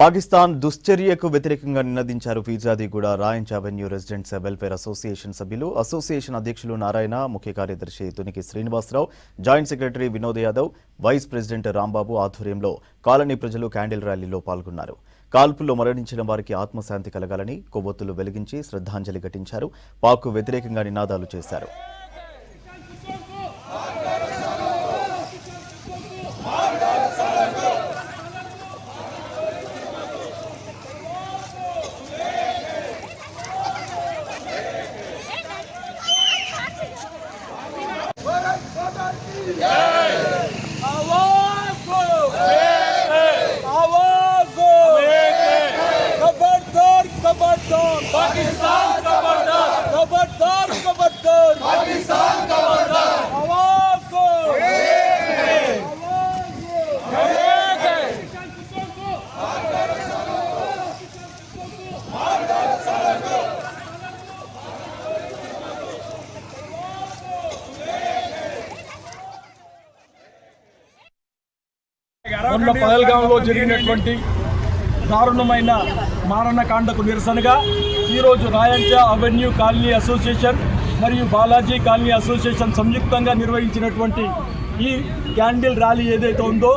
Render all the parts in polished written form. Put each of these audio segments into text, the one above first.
పాకిస్తాన్ దుశ్చర్యకు వ్యతిరేకంగా నినదించారు ఫిర్యాదిగూడ రాయంచ్ అవెన్యూ రెసిడెంట్స్ వెల్ఫేర్ అసోసియేషన్ సభ్యులు. అసోసియేషన్ అధ్యక్షులు నారాయణ, ముఖ్య కార్యదర్శి Tuniki Srinivasarao, joint secretary Vinod Yadav, vice president Rambabu ఆధ్వర్యంలో కాలనీ ప్రజలు క్యాండిల్ ర్యాలీలో పాల్గొన్నారు. కాల్పుల్లో మరణించిన వారికి ఆత్మశాంతి కలగాలని కొవ్వొత్తులు వెలిగించి శ్రద్ధాంజలి ఘటించారు. పాక్కు వ్యతిరేకంగా నినాదాలు చేశారు. మొన్న పహల్గాంలో జరిగినటువంటి దారుణమైన మారణకాండకు నిరసనగా ఈరోజు రాయంచ అవెన్యూ కాలనీ అసోసియేషన్ మరియు బాలాజీ కాలనీ అసోసియేషన్ సంయుక్తంగా నిర్వహించినటువంటి ఈ క్యాండిల్ ర్యాలీ ఏదైతే ఉందో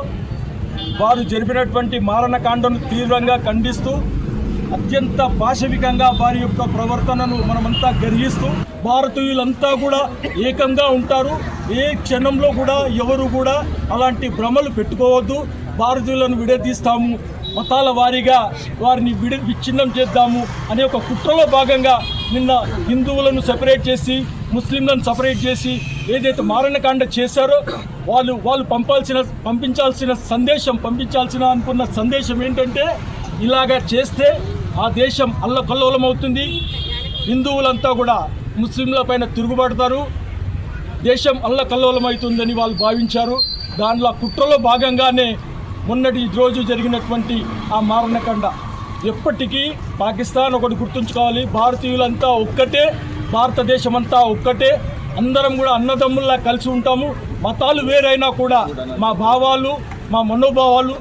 వారు జరిపినటువంటి మారణకాండను తీవ్రంగా ఖండిస్తూ అత్యంత పాశవికంగా వారి యొక్క ప్రవర్తనను మనమంతా గర్హిస్తూ భారతీయులంతా కూడా ఏకంగా ఉంటారు. ఏ క్షణంలో కూడా ఎవరు కూడా అలాంటి భ్రమలు పెట్టుకోవద్దు. భారతీయులను విడదీస్తాము, మతాల వారీగా వారిని విచ్ఛిన్నం చేద్దాము అనే ఒక కుట్రలో భాగంగా నిన్న హిందువులను సెపరేట్ చేసి ముస్లింలను సపరేట్ చేసి ఏదైతే మారణకాండ చేశారో వాళ్ళు పంపించాల్సిన అనుకున్న సందేశం ఏంటంటే ఇలాగా చేస్తే ఆ దేశం అల్లకల్లోలం అవుతుంది, హిందువులంతా కూడా ముస్లింల పైన తిరుగుబడతారు, దేశం అల్లకల్లోలం అవుతుందని వాళ్ళు భావించారు. దానిలో కుట్రలో భాగంగానే మొన్నటి రోజు జరిగినటువంటి ఆ మారణకాండ. ఎప్పటికీ పాకిస్తాన్ ఒకటి గుర్తుంచుకోవాలి, భారతీయులంతా ఒక్కటే, భారతదేశం అంతా ఒక్కటే, అందరం కూడా అన్నదమ్ముల్లా కలిసి ఉంటాము. మతాలు వేరైనా కూడా మా భావాలు, మా మనోభావాలు